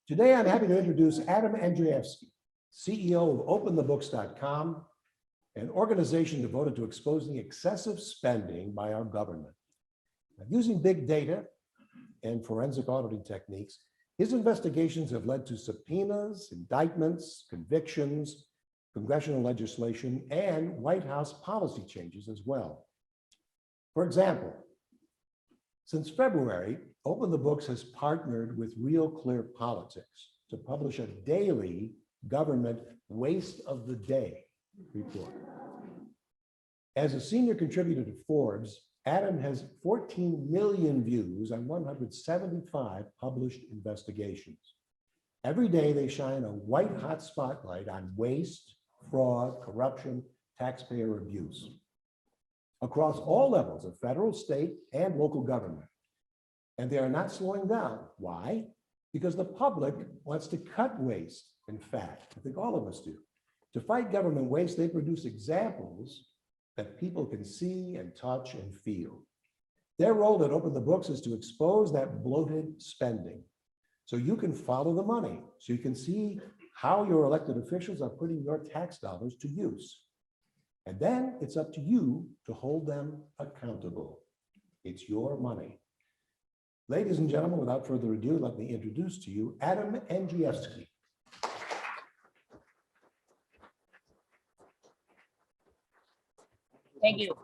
Today, I'm happy to introduce Adam Andrzejewski, CEO of OpenTheBooks.com, an organization devoted to exposing excessive spending by our government. Now, using big data and forensic auditing techniques, his investigations have led to subpoenas, indictments, convictions, congressional legislation, and White House policy changes as well. For example, since February, Open the Books has partnered with Real Clear Politics to publish a daily government waste of the day report. As a senior contributor to Forbes, Adam has 14 million views on 175 published investigations. Every day they shine a white-hot spotlight on waste, fraud, corruption, taxpayer abuse across all levels of federal, state, and local government. And they are not slowing down. Why? Because the public wants to cut waste. In fact, I think all of us do. To fight government waste, they produce examples that people can see and touch and feel. Their role at Open the Books is to expose that bloated spending so you can follow the money, so you can see how your elected officials are putting your tax dollars to use. And then it's up to you to hold them accountable. It's your money. Ladies and gentlemen, without further ado, let me introduce to you Adam Andrzejewski. Thank you.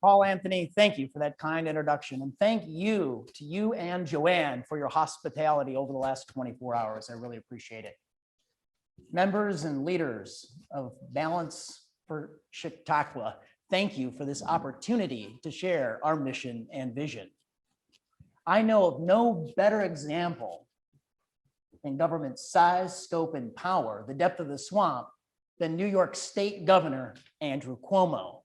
Paul Anthony, thank you for that kind introduction. And thank you to you and Joanne for your hospitality over the last 24 hours. I really appreciate it. Members and leaders of Balance for Chautauqua, thank you for this opportunity to share our mission and vision. I know of no better example in government size, scope, and power, the depth of the swamp, than New York State Governor Andrew Cuomo.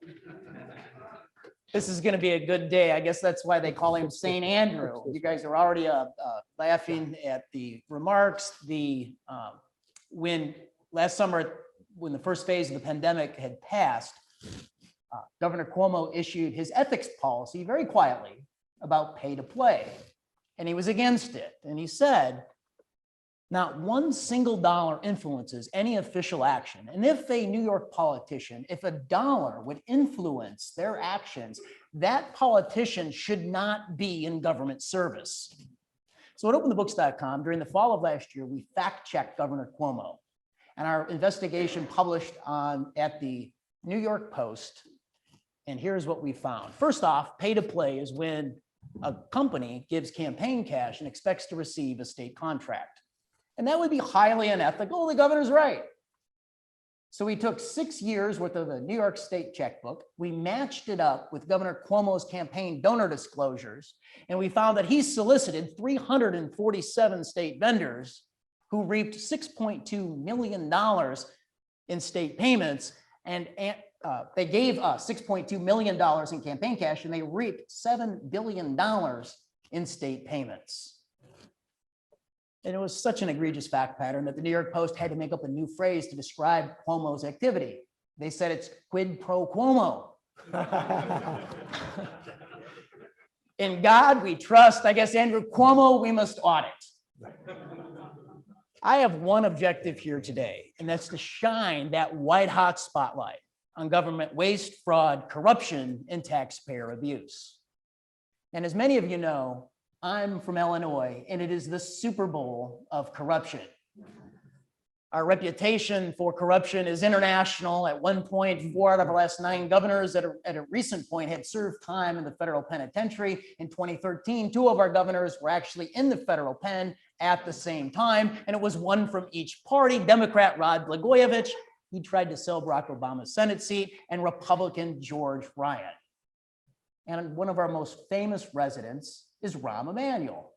This is going to be a good day. I guess that's why they call him St. Andrew. You guys are already laughing at the remarks. When last summer, when the first phase of the pandemic had passed, Governor Cuomo issued his ethics policy very quietly about pay to play, and he was against it. And he said, not one single dollar influences any official action. And if a New York politician, if a dollar would influence their actions, that politician should not be in government service. So at OpenTheBooks.com, during the fall of last year, we fact-checked Governor Cuomo. And our investigation published at the New York Post. And here's what we found. First off, pay to play is when a company gives campaign cash and expects to receive a state contract. And that would be highly unethical. The governor's right. So we took 6 years worth of the New York State checkbook. We matched it up with Governor Cuomo's campaign donor disclosures. And we found that he solicited 347 state vendors who reaped $6.2 million in state payments. And they gave us $6.2 million in campaign cash, and they reaped $7 billion in state payments. And it was such an egregious fact pattern that the New York Post had to make up a new phrase to describe Cuomo's activity. They said it's quid pro Cuomo. In God we trust. I guess Andrew Cuomo we must audit. I have one objective here today, and that's to shine that white-hot spotlight on government waste, fraud, corruption, and taxpayer abuse. And as many of you know, I'm from Illinois, and it is the Super Bowl of corruption. Our reputation for corruption is international. At one point, 4 out of the last 9 governors at a recent point had served time in the federal penitentiary. In 2013, 2 of our governors were actually in the federal pen at the same time, and it was one from each party. Democrat Rod Blagojevich, he tried to sell Barack Obama's Senate seat, and Republican George Ryan. And one of our most famous residents is Rahm Emanuel.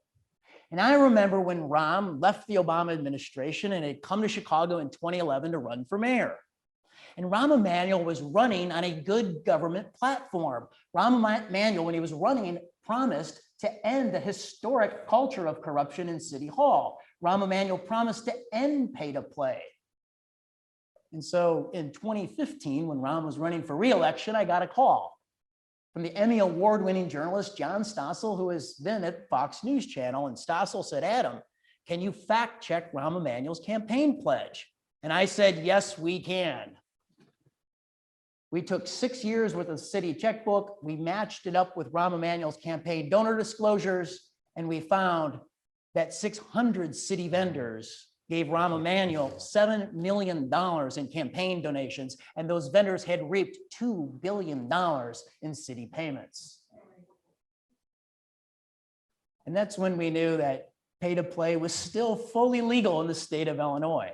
And I remember when Rahm left the Obama administration and had come to Chicago in 2011 to run for mayor. And Rahm Emanuel was running on a good government platform. Rahm Emanuel, when he was running, promised to end the historic culture of corruption in City Hall. Rahm Emanuel promised to end pay to play. And so in 2015, when Rahm was running for re-election, I got a call from the Emmy award-winning journalist John Stossel, who has been at Fox News Channel. And Stossel said, Adam, can you fact check Rahm Emanuel's campaign pledge? And I said, yes, we can. We took 6 years worth of city checkbook. We matched it up with Rahm Emanuel's campaign donor disclosures, and we found that 600 city vendors gave Rahm Emanuel $7 million in campaign donations, and those vendors had reaped $2 billion in city payments. And that's when we knew that pay-to-play was still fully legal in the state of Illinois.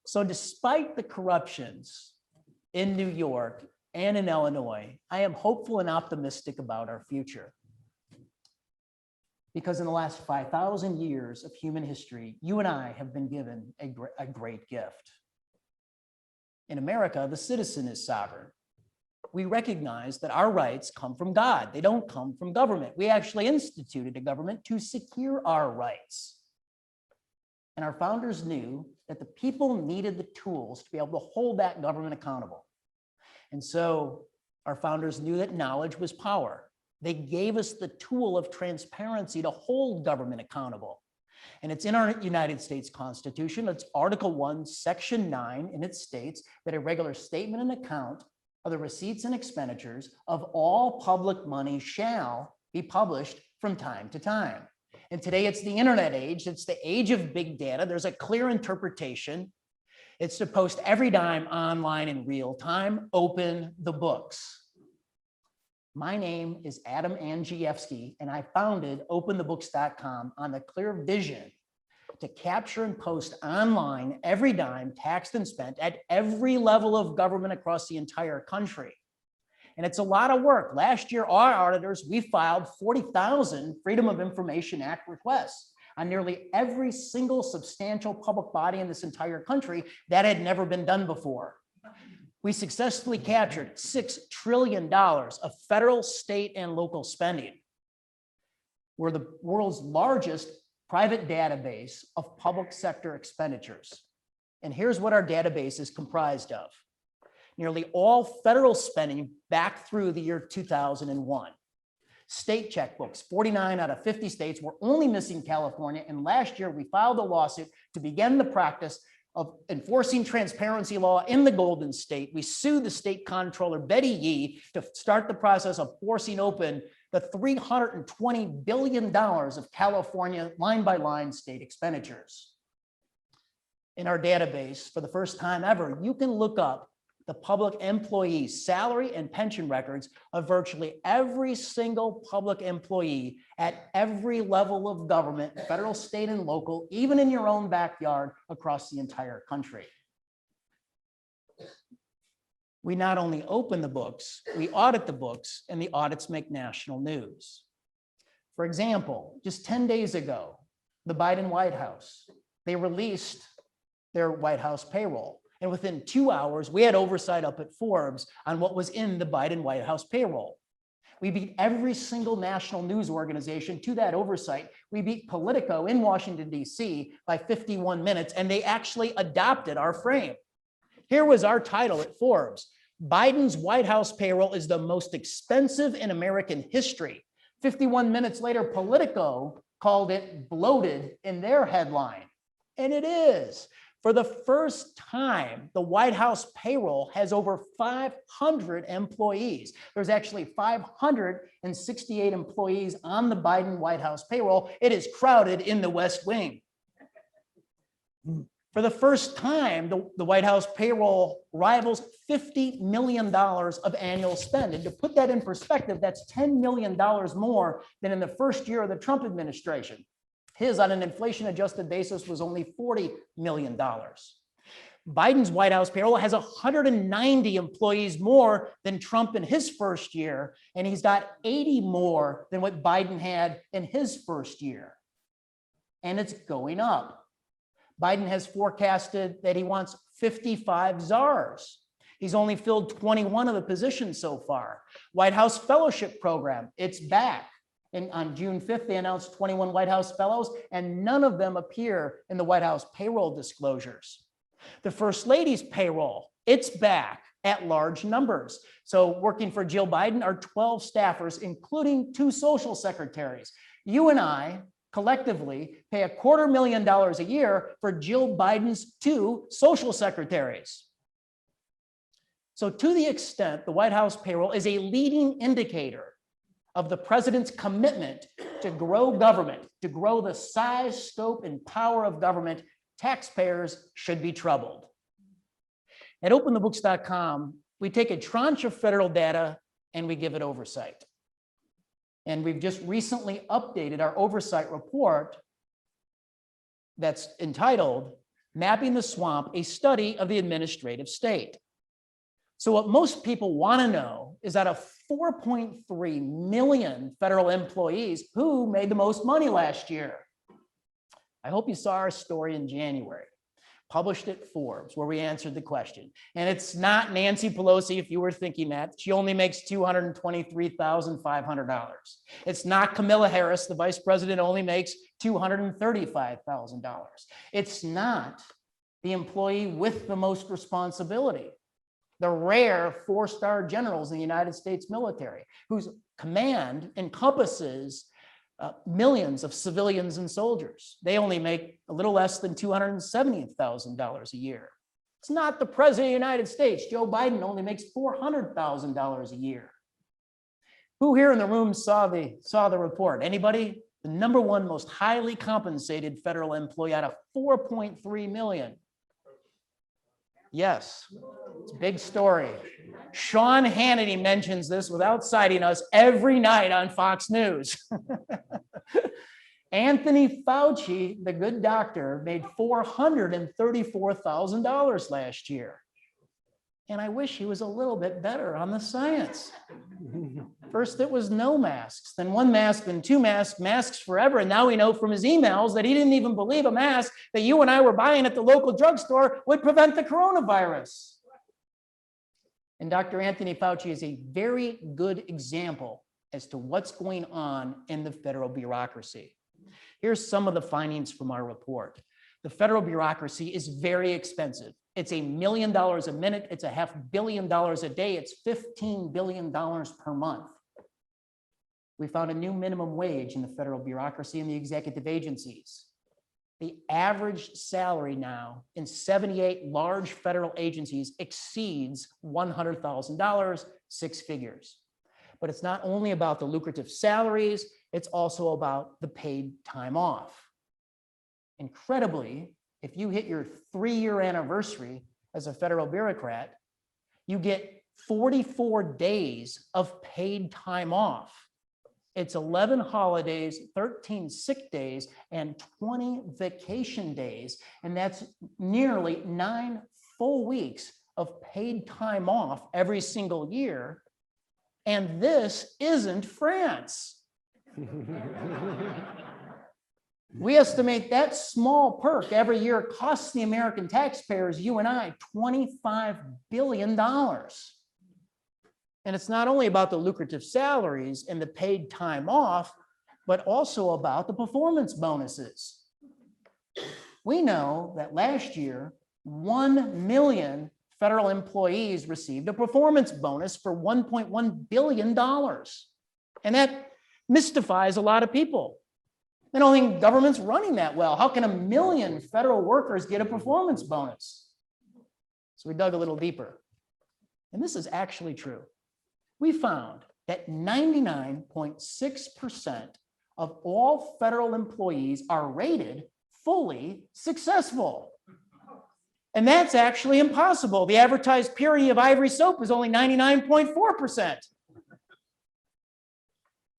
So despite the corruptions in New York and in Illinois, I am hopeful and optimistic about our future. Because in the last 5,000 years of human history, you and I have been given a great gift. In America, the citizen is sovereign. We recognize that our rights come from God. They don't come from government. We actually instituted a government to secure our rights. And our founders knew that the people needed the tools to be able to hold that government accountable. And so our founders knew that knowledge was power. They gave us the tool of transparency to hold government accountable. And it's in our United States Constitution. It's Article 1, Section 9, and it states that a regular statement and account of the receipts and expenditures of all public money shall be published from time to time. And today it's the internet age. It's the age of big data. There's a clear interpretation. It's to post every dime online in real time. Open the books. My name is Adam Andrzejewski, and I founded OpenTheBooks.com on the clear vision to capture and post online every dime taxed and spent at every level of government across the entire country. And it's a lot of work. Last year, our auditors, we filed 40,000 Freedom of Information Act requests on nearly every single substantial public body in this entire country. That had never been done before. We successfully captured $6 trillion of federal, state, and local spending. We're the world's largest private database of public sector expenditures. And here's what our database is comprised of. Nearly all federal spending back through the year 2001. State checkbooks, 49 out of 50 states. We're only missing California. And last year, we filed a lawsuit to begin the practice of enforcing transparency law in the Golden State. We sued the state comptroller, Betty Yee, to start the process of forcing open the $320 billion of California line-by-line state expenditures. In our database, for the first time ever, you can look up the public employees' salary and pension records of virtually every single public employee at every level of government, federal, state, and local, even in your own backyard across the entire country. We not only open the books, we audit the books, and the audits make national news. For example, just 10 days ago, the Biden White House, they released their White House payroll. And within 2 hours, we had oversight up at Forbes on what was in the Biden White House payroll. We beat every single national news organization to that oversight. We beat Politico in Washington, D.C. by 51 minutes, and they actually adopted our frame. Here was our title at Forbes. Biden's White House payroll is the most expensive in American history. 51 minutes later, Politico called it bloated in their headline. And it is. For the first time, the White House payroll has over 500 employees. There's actually 568 employees on the Biden White House payroll. It is crowded in the West Wing. For the first time, the White House payroll rivals $50 million of annual spend. And to put that in perspective, that's $10 million more than in the first year of the Trump administration. His, on an inflation-adjusted basis, was only $40 million. Biden's White House payroll has 190 employees more than Trump in his first year, and he's got 80 more than what Biden had in his first year. And it's going up. Biden has forecasted that he wants 55 czars. He's only filled 21 of the positions so far. White House Fellowship Program, it's back. And on June 5th, they announced 21 White House fellows, and none of them appear in the White House payroll disclosures. The First Lady's payroll, it's back at large numbers. So working for Jill Biden are 12 staffers, including 2 social secretaries. You and I collectively pay $250,000 a year for Jill Biden's 2 social secretaries. So to the extent the White House payroll is a leading indicator of the president's commitment to grow government, to grow the size, scope, and power of government, taxpayers should be troubled. At OpenTheBooks.com, we take a tranche of federal data and we give it oversight. And we've just recently updated our oversight report that's entitled Mapping the Swamp, a Study of the Administrative State. So what most people want to know is out of 4.3 million federal employees, who made the most money last year? I hope you saw our story in January, published at Forbes, where we answered the question. And it's not Nancy Pelosi, if you were thinking that. She only makes $223,500. It's not Kamala Harris, the vice president only makes $235,000. It's not the employee with the most responsibility, the rare 4-star generals in the United States military, whose command encompasses millions of civilians and soldiers. They only make a little less than $270,000 a year. It's not the president of the United States. Joe Biden only makes $400,000 a year. Who here in the room saw the report? Anybody? The number 1 most highly compensated federal employee out of 4.3 million. Yes, it's a big story. Sean Hannity mentions this without citing us every night on Fox News. Anthony Fauci, the good doctor, made $434,000 last year. And I wish he was a little bit better on the science. First, it was no masks, then 1 mask, then 2 masks, masks forever. And now we know from his emails that he didn't even believe a mask that you and I were buying at the local drugstore would prevent the coronavirus. And Dr. Anthony Fauci is a very good example as to what's going on in the federal bureaucracy. Here's some of the findings from our report. The federal bureaucracy is very expensive. It's $1 million a minute. It's $500 million a day. It's $15 billion per month. We found a new minimum wage in the federal bureaucracy and the executive agencies. The average salary now in 78 large federal agencies exceeds $100,000, 6 figures. But it's not only about the lucrative salaries, it's also about the paid time off. Incredibly, if you hit your 3-year anniversary as a federal bureaucrat, you get 44 days of paid time off. It's 11 holidays, 13 sick days, and 20 vacation days. And that's nearly 9 full weeks of paid time off every single year. And this isn't France. We estimate that small perk every year costs the American taxpayers, you and I, $25 billion. And it's not only about the lucrative salaries and the paid time off, but also about the performance bonuses. We know that last year, 1 million federal employees received a performance bonus for $1.1 billion. And that mystifies a lot of people. I don't think government's running that well. How can 1 million federal workers get a performance bonus? So we dug a little deeper. And this is actually true. We found that 99.6% of all federal employees are rated fully successful. And that's actually impossible. The advertised purity of Ivory soap is only 99.4%.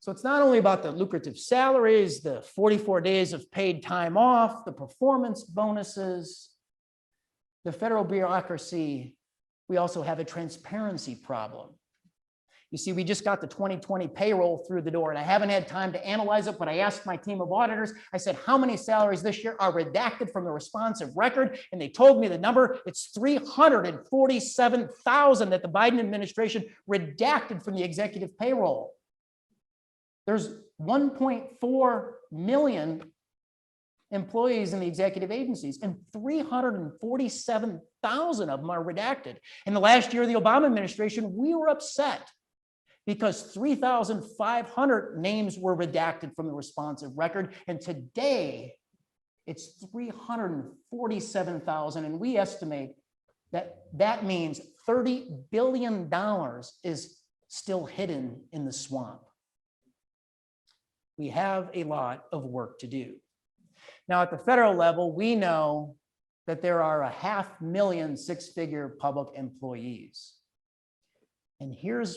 So it's not only about the lucrative salaries, the 44 days of paid time off, the performance bonuses, the federal bureaucracy. We also have a transparency problem. You see, we just got the 2020 payroll through the door, and I haven't had time to analyze it, but I asked my team of auditors, I said, how many salaries this year are redacted from the responsive record? And they told me the number, it's 347,000 that the Biden administration redacted from the executive payroll. There's 1.4 million employees in the executive agencies, and 347,000 of them are redacted. In the last year of the Obama administration, we were upset because 3,500 names were redacted from the responsive record. And today it's 347,000. And we estimate that that means $30 billion is still hidden in the swamp. We have a lot of work to do. Now, at the federal level, we know that there are 500,000 six-figure public employees. And here's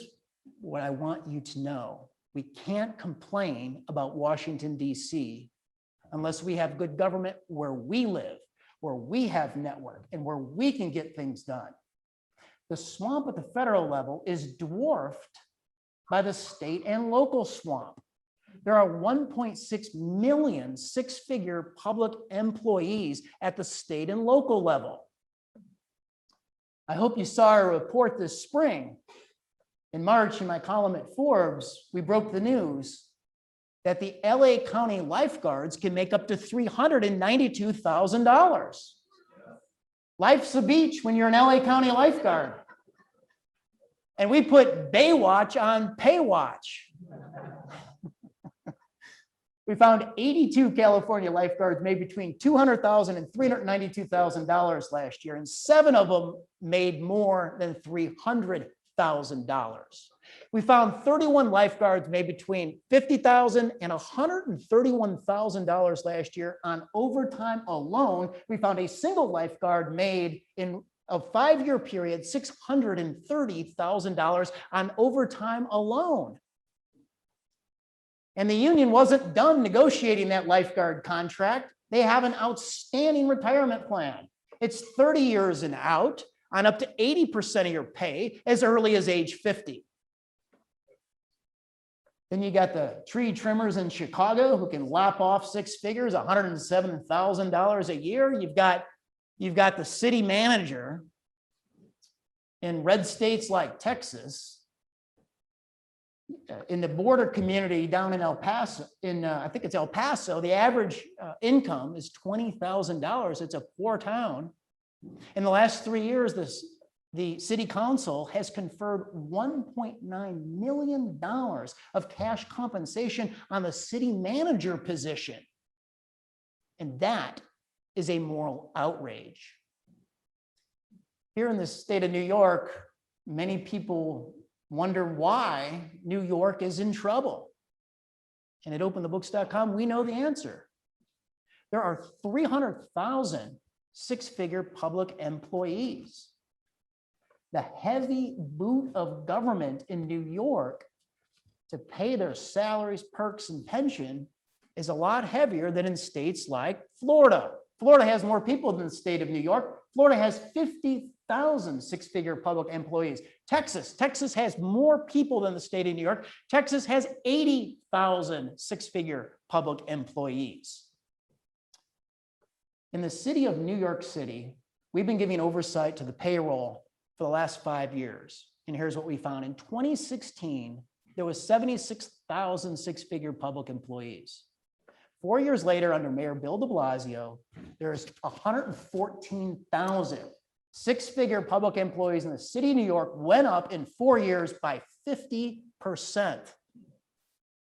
what I want you to know. We can't complain about Washington, D.C. unless we have good government where we live, where we have network, and where we can get things done. The swamp at the federal level is dwarfed by the state and local swamp. There are 1.6 million six-figure public employees at the state and local level. I hope you saw a report this spring. In March, in my column at Forbes, we broke the news that the LA County lifeguards can make up to $392,000. Life's a beach when you're an LA County lifeguard. And we put Baywatch on Paywatch. We found 82 California lifeguards made between $200,000 and $392,000 last year, and 7 of them made more than $300,000. We found 31 lifeguards made between $50,000 and $131,000 last year on overtime alone. We found a single lifeguard made in a 5-year period $630,000 on overtime alone. And the union wasn't done negotiating that lifeguard contract. They have an outstanding retirement plan. It's 30 years and out on up to 80% of your pay as early as age 50. Then you got the tree trimmers in Chicago who can lop off 6 figures, $107,000 a year. You've got the city manager in red states like Texas. In the border community down in El Paso, I think it's El Paso, the average income is $20,000. It's a poor town. In the last 3 years, the city council has conferred $1.9 million of cash compensation on the city manager position. And that is a moral outrage. Here in the state of New York, many people wonder why New York is in trouble. And at OpenTheBooks.com, we know the answer. There are 300,000 six-figure public employees. The heavy boot of government in New York to pay their salaries, perks, and pension is a lot heavier than in states like Florida. Florida has more people than the state of New York. Florida has 50,000 six-figure public employees. Texas has more people than the state of New York. Texas has 80,000 six-figure public employees. In the city of New York City, we've been giving oversight to the payroll for the last 5 years. And here's what we found. In 2016, there was 76,000 six-figure public employees. 4 years later, under Mayor Bill DeBlasio, there's 114,000 six-figure public employees in the city of New York went up in 4 years by 50%.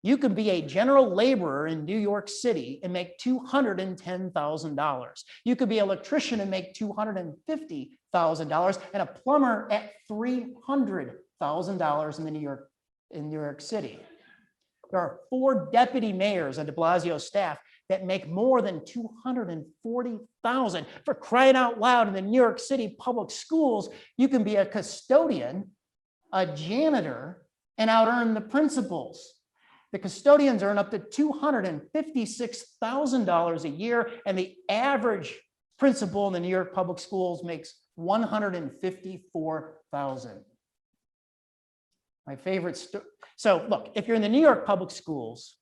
You could be a general laborer in New York City and make $210,000. You could be an electrician and make $250,000, and a plumber at $300,000 in New York City. There are 4 deputy mayors on DeBlasio's staff that make more than $240,000. For crying out loud, in the New York City public schools, you can be a custodian, a janitor, and out-earn the principals. The custodians earn up to $256,000 a year, and the average principal in the New York public schools makes $154,000. My favorite story. So look, if you're in the New York public schools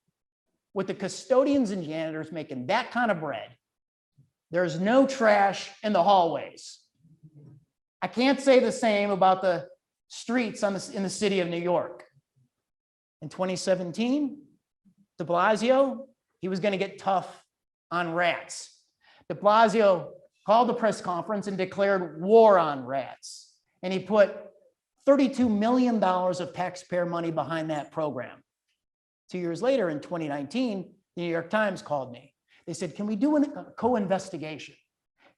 with the custodians and janitors making that kind of bread, there's no trash in the hallways. I can't say the same about the streets in the city of New York. In 2017, de Blasio, he was going to get tough on rats. De Blasio called the press conference and declared war on rats. And he put $32 million of taxpayer money behind that program. 2 years later, in 2019, the New York Times called me. They said, can we do a co-investigation?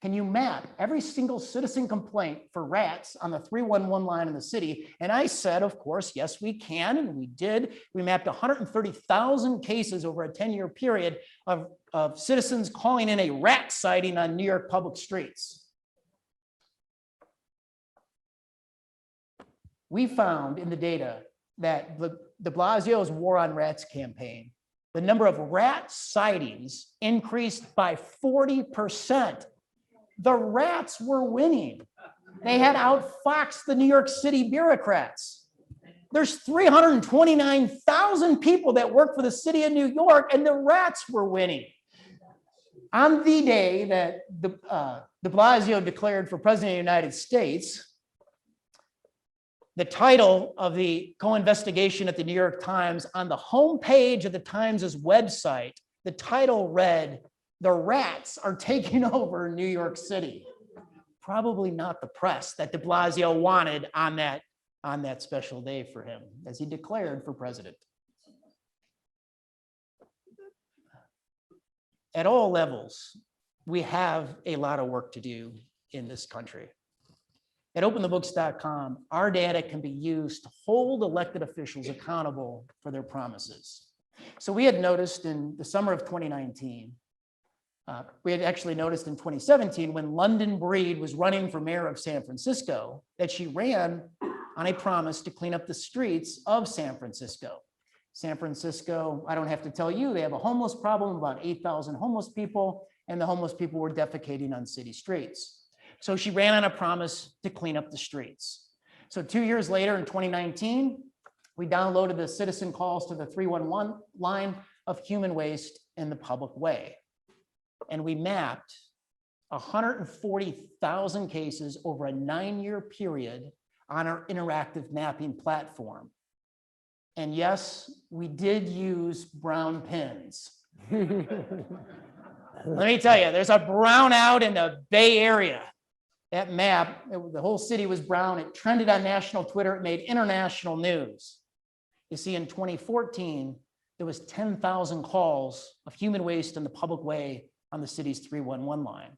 Can you map every single citizen complaint for rats on the 311 line in the city? And I said, of course, yes, we can. And we did. We mapped 130,000 cases over a 10-year period of citizens calling in a rat sighting on New York public streets. We found in the data that the DeBlasios War on Rats campaign, the number of rat sightings increased by 40%. The rats were winning. They had outfoxed the New York City bureaucrats. There's 329,000 people that work for the city of New York, and the rats were winning. On the day that de Blasio declared for president of the United States, the title of the co-investigation at the New York Times, on the homepage of the Times' website, the title read, "The rats are taking over New York City." Probably not the press that de Blasio wanted on that special day for him, as he declared for president. At all levels, we have a lot of work to do in this country. At OpenTheBooks.com, our data can be used to hold elected officials accountable for their promises. So we had noticed in the summer of 2019, we had actually noticed in 2017 when London Breed was running for mayor of San Francisco that she ran on a promise to clean up the streets of San Francisco. San Francisco, I don't have to tell you, they have a homeless problem, about 8,000 homeless people, and the homeless people were defecating on city streets. So she ran on a promise to clean up the streets. So 2 years later in 2019, we downloaded the citizen calls to the 311 line of human waste in the public way. And we mapped 140,000 cases over a 9-year period on our interactive mapping platform. And yes, we did use brown pens. Let me tell you, there's a brownout in the Bay Area. That map, the whole city was brown. It trended on national Twitter. It made international news. You see, in 2014, there was 10,000 calls of human waste in the public way on the city's 311 line.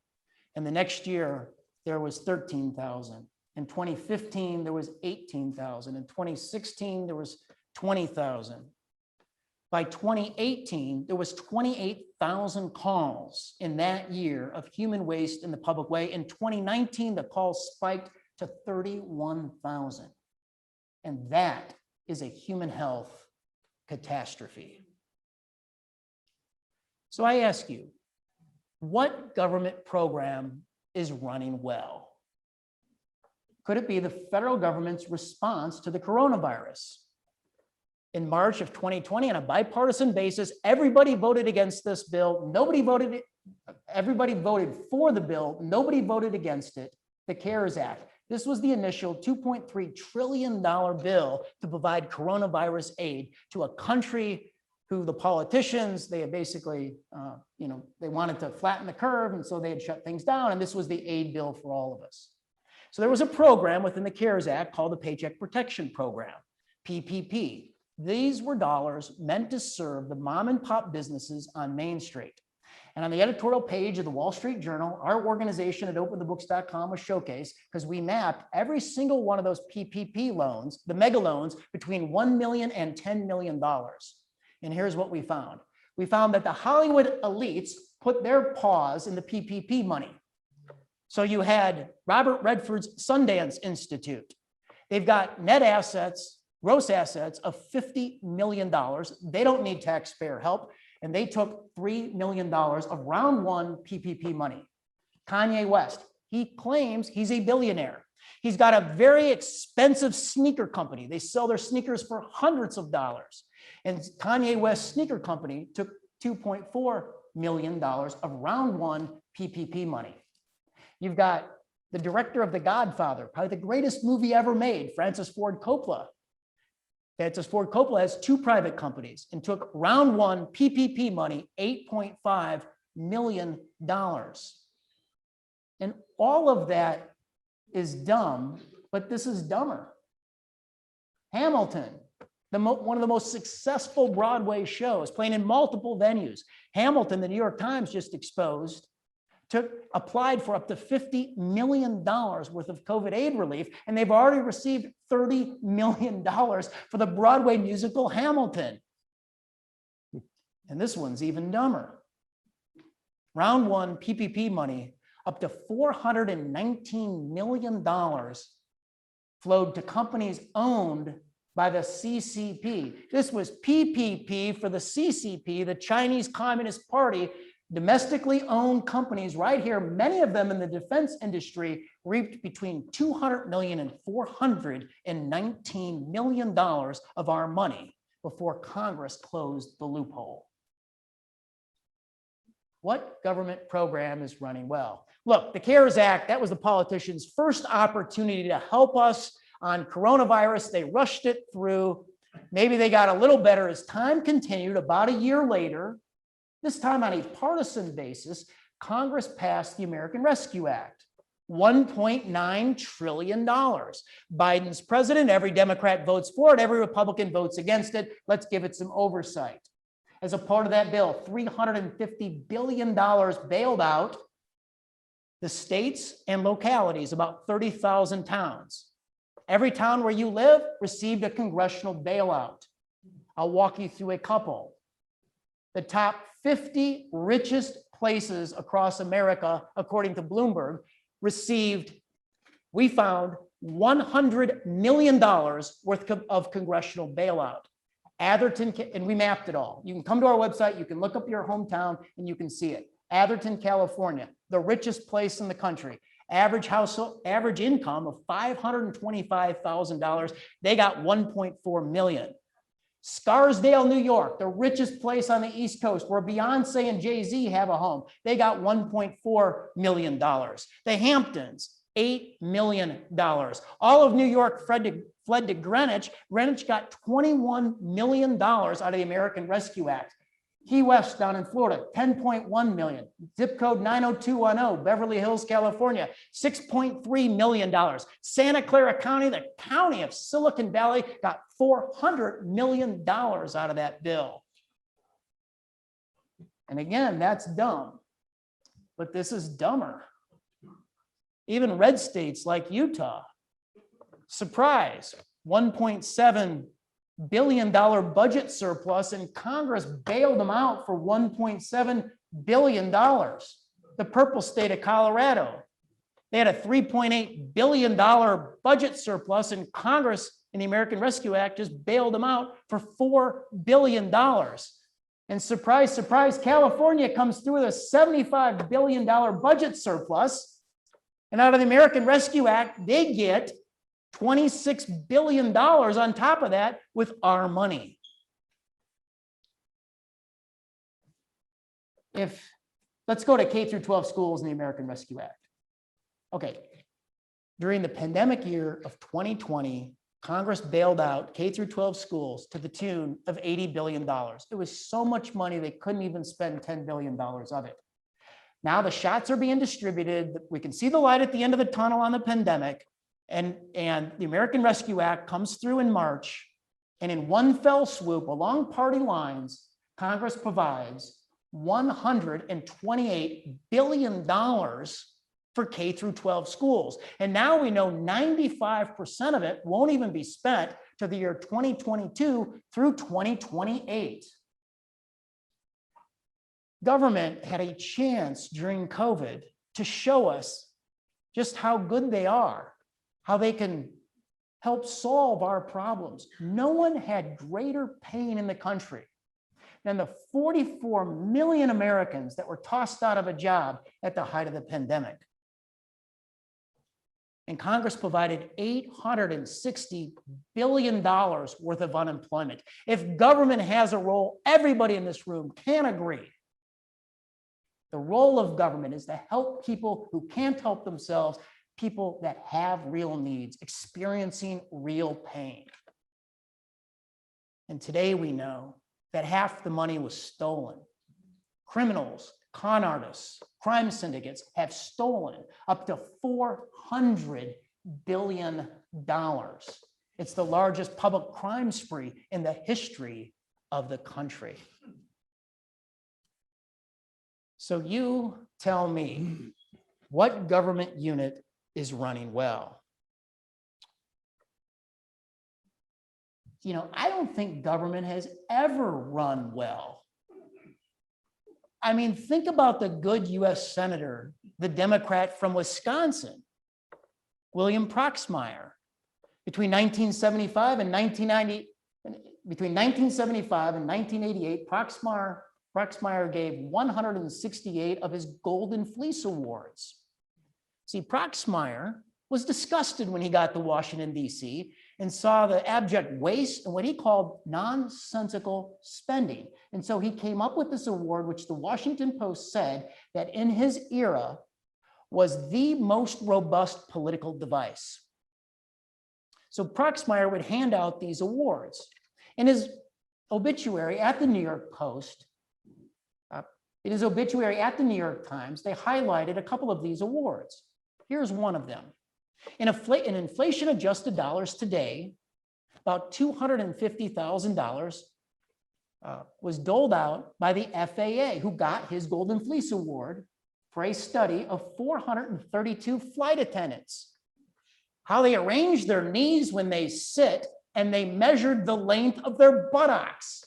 And the next year, there was 13,000. In 2015, there was 18,000. In 2016, there was 20,000. By 2018, there was 28,000 calls in that year of human waste in the public way. In 2019, the calls spiked to 31,000. And that is a human health catastrophe. So I ask you, what government program is running well? Could it be the federal government's response to the coronavirus? In March of 2020, on a bipartisan basis, everybody voted against this bill. Everybody voted for the bill. Nobody voted against it. The CARES Act. This was the initial $2.3 trillion bill to provide coronavirus aid to a country who the politicians, they had basically, they wanted to flatten the curve, and so they had shut things down. And this was the aid bill for all of us. So there was a program within the CARES Act called the Paycheck Protection Program, PPP. These were dollars meant to serve the mom and pop businesses on Main Street. And on the editorial page of the Wall Street Journal, our organization at OpenTheBooks.com was showcased because we mapped every single one of those PPP loans, the mega loans, between $1 million and $10 million. And here's what we found. We found that the Hollywood elites put their paws in the PPP money. So you had Robert Redford's Sundance Institute. They've got net assets, gross assets of $50 million. They don't need taxpayer help. And they took $3 million of round one PPP money. Kanye West, he claims he's a billionaire. He's got a very expensive sneaker company. They sell their sneakers for hundreds of dollars. And Kanye West's sneaker company took $2.4 million of round one PPP money. You've got the director of The Godfather, probably the greatest movie ever made, Francis Ford Coppola. Francis Ford Coppola has 2 private companies and took round one PPP money, $8.5 million. And all of that is dumb, but this is dumber. Hamilton, one of the most successful Broadway shows, playing in multiple venues. Hamilton, the New York Times just exposed, applied for up to $50 million worth of COVID aid relief, and they've already received $30 million for the Broadway musical Hamilton. And this one's even dumber. Round one, PPP money, up to $419 million flowed to companies owned by the CCP. This was PPP for the CCP, the Chinese Communist Party. Domestically owned companies right here, many of them in the defense industry, reaped between $200 million and $419 million of our money before Congress closed the loophole. What government program is running well? Look, the CARES Act, that was the politicians' first opportunity to help us on coronavirus. They rushed it through. Maybe they got a little better as time continued. About a year later, this time on a partisan basis, Congress passed the American Rescue Act, $1.9 trillion. Biden's president, every Democrat votes for it, every Republican votes against it. Let's give it some oversight. As a part of that bill, $350 billion bailed out the states and localities, about 30,000 towns. Every town where you live received a congressional bailout. I'll walk you through a couple. The top 50 richest places across America, according to Bloomberg, received, we found, $100 million worth of congressional bailout. Atherton, and we mapped it all. You can come to our website, you can look up your hometown, and you can see it. Atherton, California, the richest place in the country. Average income of $525,000. They got $1.4 million. Scarsdale, New York, the richest place on the East Coast where Beyonce and Jay-Z have a home. They got $1.4 million. The Hamptons, $8 million. All of New York fled to Greenwich. Greenwich got $21 million out of the American Rescue Act. Key West down in Florida, $10.1 million. Zip code 90210, Beverly Hills, California, $6.3 million. Santa Clara County, the county of Silicon Valley, got $400 million out of that bill. And again, that's dumb, but this is dumber. Even red states like Utah, surprise, $1.7 billion budget surplus, and Congress bailed them out for $1.7 billion. The purple state of Colorado, they had a $3.8 billion budget surplus, and Congress in the American Rescue Act just bailed them out for $4 billion. And surprise, surprise, California comes through with a $75 billion budget surplus. And out of the American Rescue Act, they get $26 billion on top of that with our money. Let's go to K12 schools in the American Rescue Act. Okay, during the pandemic year of 2020, Congress bailed out K12 schools to the tune of $80 billion. It was so much money they couldn't even spend $10 billion of it. Now the shots are being distributed. We can see the light at the end of the tunnel on the pandemic. And the American Rescue Act comes through in March, and in one fell swoop, along party lines, Congress provides $128 billion for K-12 schools. And now we know 95% of it won't even be spent to the year 2022 through 2028. Government had a chance during COVID to show us just how good they are, how they can help solve our problems. No one had greater pain in the country than the 44 million Americans that were tossed out of a job at the height of the pandemic. And Congress provided $860 billion worth of unemployment. If government has a role, everybody in this room can agree. The role of government is to help people who can't help themselves, people that have real needs, experiencing real pain. And today we know that half the money was stolen. Criminals, con artists, crime syndicates have stolen up to $400 billion. It's the largest public crime spree in the history of the country. So you tell me, what government unit is running well? You know, I don't think government has ever run well. I mean, think about the good US Senator, the Democrat from Wisconsin, William Proxmire. Between 1975 and 1990, between 1975 and 1988, Proxmire gave 168 of his Golden Fleece Awards. See, Proxmire was disgusted when he got to Washington, D.C., and saw the abject waste and what he called nonsensical spending. And so he came up with this award, which the Washington Post said that in his era was the most robust political device. So Proxmire would hand out these awards. In his obituary at the New York Post, in his obituary at the New York Times, they highlighted a couple of these awards. Here's one of them. In inflation-adjusted dollars today, about $250,000 was doled out by the FAA, who got his Golden Fleece Award for a study of 432 flight attendants, how they arrange their knees when they sit, and they measured the length of their buttocks.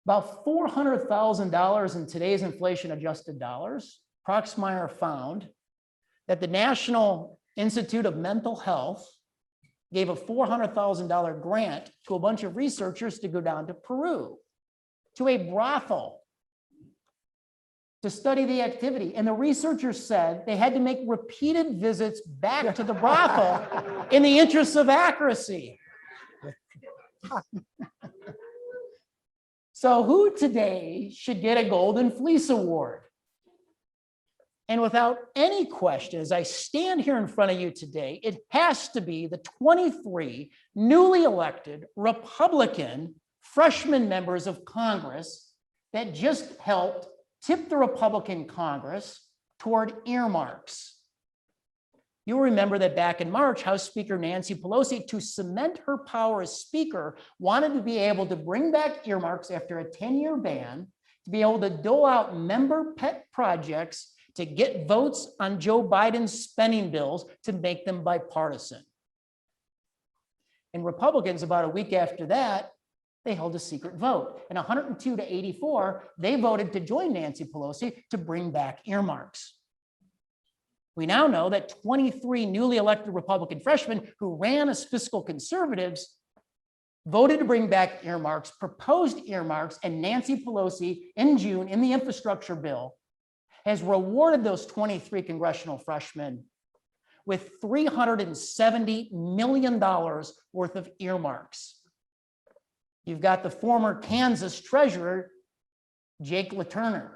About $400,000 in today's inflation-adjusted dollars, Proxmire found that the National Institute of Mental Health gave a $400,000 grant to a bunch of researchers to go down to Peru, to a brothel, to study the activity. And the researchers said they had to make repeated visits back to the brothel in the interest of accuracy. So who today should get a Golden Fleece Award? And without any question, as I stand here in front of you today, it has to be the 23 newly elected Republican freshman members of Congress that just helped tip the Republican Congress toward earmarks. You'll remember that back in March, House Speaker Nancy Pelosi, to cement her power as Speaker, wanted to be able to bring back earmarks after a 10-year ban, to be able to dole out member pet projects to get votes on Joe Biden's spending bills to make them bipartisan. And Republicans, about a week after that, they held a secret vote. And 102 to 84, they voted to join Nancy Pelosi to bring back earmarks. We now know that 23 newly elected Republican freshmen who ran as fiscal conservatives voted to bring back earmarks, proposed earmarks, and Nancy Pelosi in June in the infrastructure bill has rewarded those 23 congressional freshmen with $370 million worth of earmarks. You've got the former Kansas treasurer, Jake LaTurner.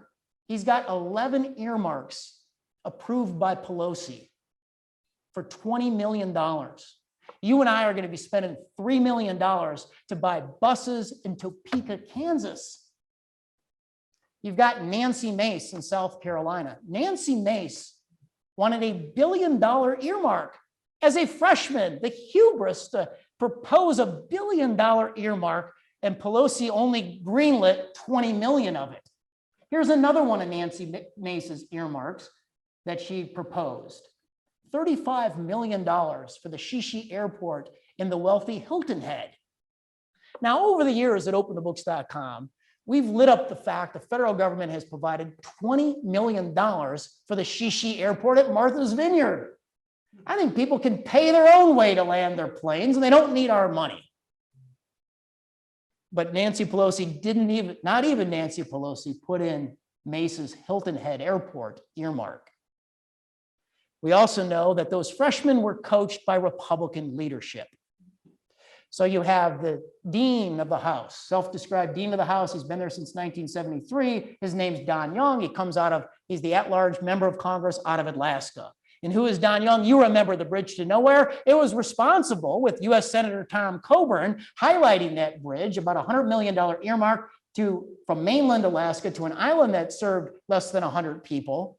He's got 11 earmarks approved by Pelosi for $20 million. You and I are going to be spending $3 million to buy buses in Topeka, Kansas. You've got Nancy Mace in South Carolina. Nancy Mace wanted $1 billion earmark as a freshman, the hubris to propose $1 billion earmark, and Pelosi only greenlit 20 million of it. Here's another one of Nancy Mace's earmarks that she proposed. $35 million for the Shishi Airport in the wealthy Hilton Head. Now, over the years at OpenTheBooks.com, we've lit up the fact the federal government has provided $20 million for the Shishi Airport at Martha's Vineyard. I think people can pay their own way to land their planes and they don't need our money. But Nancy Pelosi not even Nancy Pelosi put in Mace's Hilton Head Airport earmark. We also know that those freshmen were coached by Republican leadership. So you have the dean of the House, self-described dean of the House. He's been there since 1973. His name's Don Young. He's the at-large member of Congress out of Alaska. And who is Don Young? You remember the Bridge to Nowhere. It was responsible with US Senator Tom Coburn highlighting that bridge, about a $100 million earmark from mainland Alaska to an island that served less than 100 people.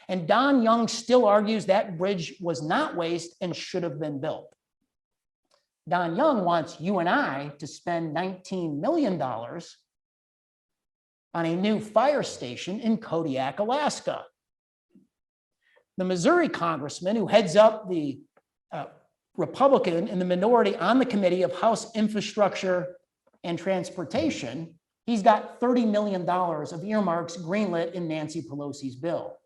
And Don Young still argues that bridge was not waste and should have been built. Don Young wants you and I to spend $19 million on a new fire station in Kodiak, Alaska. The Missouri congressman who heads up the Republican in the minority on the Committee of House Infrastructure and Transportation, he's got $30 million of earmarks greenlit in Nancy Pelosi's bill.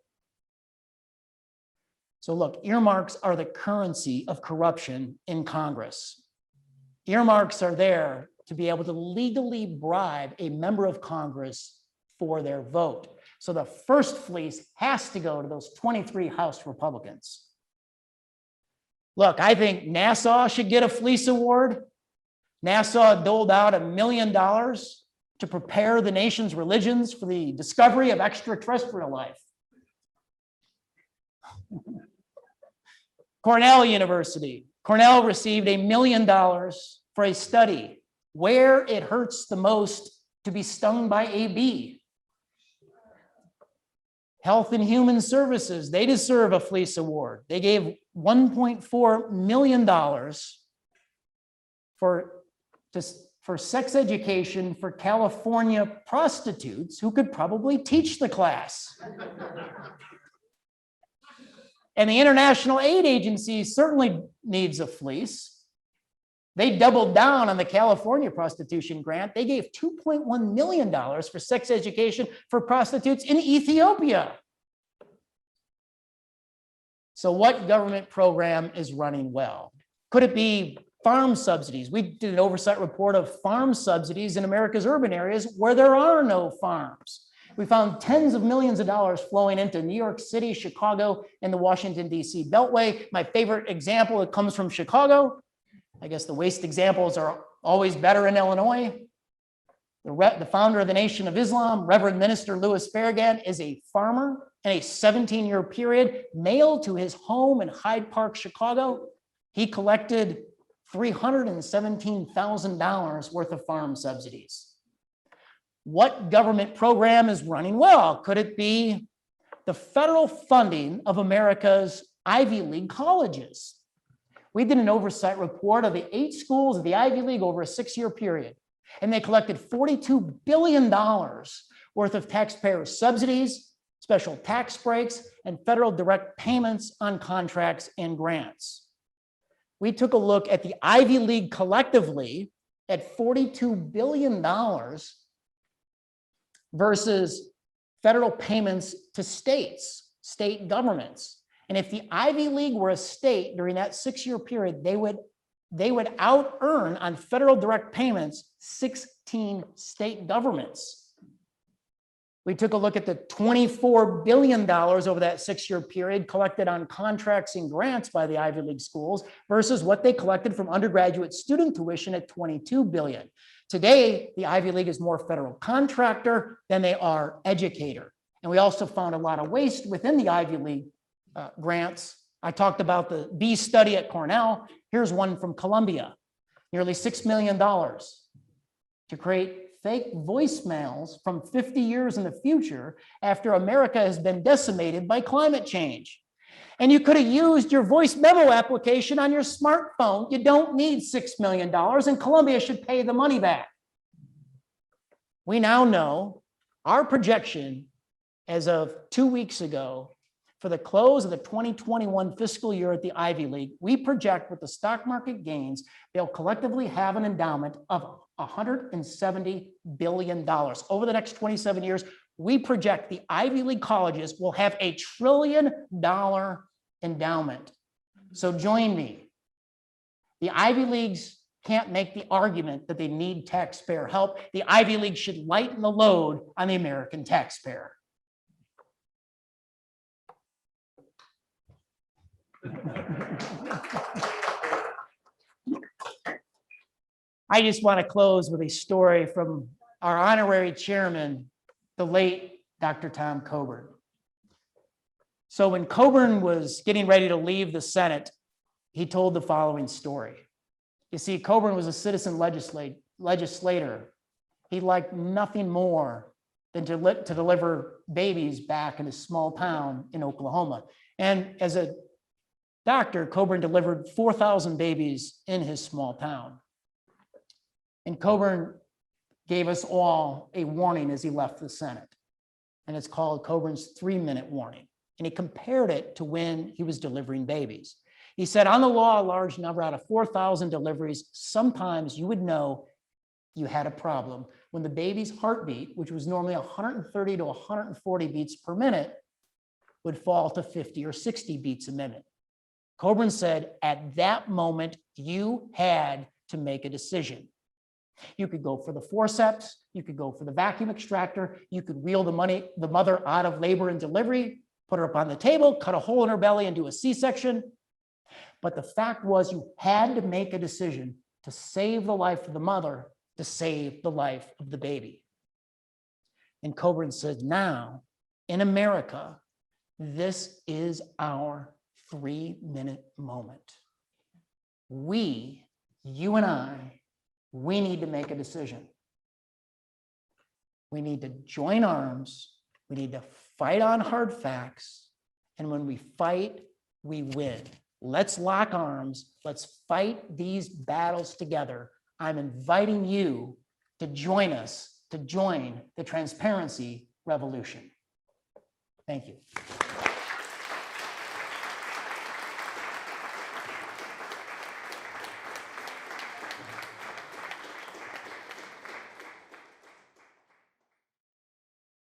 So look, earmarks are the currency of corruption in Congress. Earmarks are there to be able to legally bribe a member of Congress for their vote. So the first fleece has to go to those 23 House Republicans. Look, I think NASA should get a fleece award. NASA doled out $1 million to prepare the nation's religions for the discovery of extraterrestrial life. Cornell University. Cornell received $1 million for a study where it hurts the most to be stung by a bee. Health and Human Services, they deserve a fleece award. They gave $1.4 million for sex education for California prostitutes who could probably teach the class. And the International Aid Agency certainly needs a fleece. They doubled down on the California prostitution grant. They gave $2.1 million for sex education for prostitutes in Ethiopia. So what government program is running well? Could it be farm subsidies? We did an oversight report of farm subsidies in America's urban areas where there are no farms. We found tens of millions of dollars flowing into New York City, Chicago, and the Washington, D.C. Beltway. My favorite example, it comes from Chicago. I guess the waste examples are always better in Illinois. The founder of the Nation of Islam, Reverend Minister Louis Farragut, is a farmer in a 17-year period, mailed to his home in Hyde Park, Chicago. He collected $317,000 worth of farm subsidies. What government program is running well? Could it be the federal funding of America's Ivy League colleges? We did an oversight report of the 8 schools of the Ivy League over a 6-year period, and they collected $42 billion worth of taxpayer subsidies, special tax breaks, and federal direct payments on contracts and grants. We took a look at the Ivy League collectively at $42 billion versus federal payments to states, state governments. And if the Ivy League were a state during that 6-year period, they would out earn on federal direct payments 16 state governments. We took a look at the $24 billion over that 6-year period collected on contracts and grants by the Ivy League schools versus what they collected from undergraduate student tuition at $22 billion. Today, the Ivy League is more federal contractor than they are educator. And we also found a lot of waste within the Ivy League grants. I talked about the bee study at Cornell. Here's one from Columbia, nearly $6 million to create fake voicemails from 50 years in the future after America has been decimated by climate change. And you could have used your voice memo application on your smartphone. You don't need $6 million, and Columbia should pay the money back. We now know our projection as of 2 weeks ago for the close of the 2021 fiscal year at the Ivy League. We project with the stock market gains, they'll collectively have an endowment of $170 billion. Over the next 27 years, we project the Ivy League colleges will have $1 trillion endowment. So join me. The Ivy Leagues can't make the argument that they need taxpayer help. The Ivy League should lighten the load on the American taxpayer. I just want to close with a story from our honorary chairman, the late Dr. Tom Coburn. So when Coburn was getting ready to leave the Senate, he told the following story. You see, Coburn was a citizen legislator. He liked nothing more than to deliver babies back in his small town in Oklahoma. And as a Dr. Coburn delivered 4,000 babies in his small town. And Coburn gave us all a warning as he left the Senate. And it's called Coburn's 3-minute warning. And he compared it to when he was delivering babies. He said, on the law, a large number out of 4,000 deliveries, sometimes you would know you had a problem when the baby's heartbeat, which was normally 130 to 140 beats per minute, would fall to 50 or 60 beats a minute. Coburn said, at that moment, you had to make a decision. You could go for the forceps, you could go for the vacuum extractor, you could wheel the mother out of labor and delivery, put her up on the table, cut a hole in her belly and do a C-section. But the fact was you had to make a decision to save the life of the mother, to save the life of the baby. And Coburn said, now in America, this is our 3-minute moment. We, you and I, we need to make a decision. We need to join arms. We need to fight on hard facts. And when we fight, we win. Let's lock arms. Let's fight these battles together. I'm inviting you to join us, to join the transparency revolution. Thank you.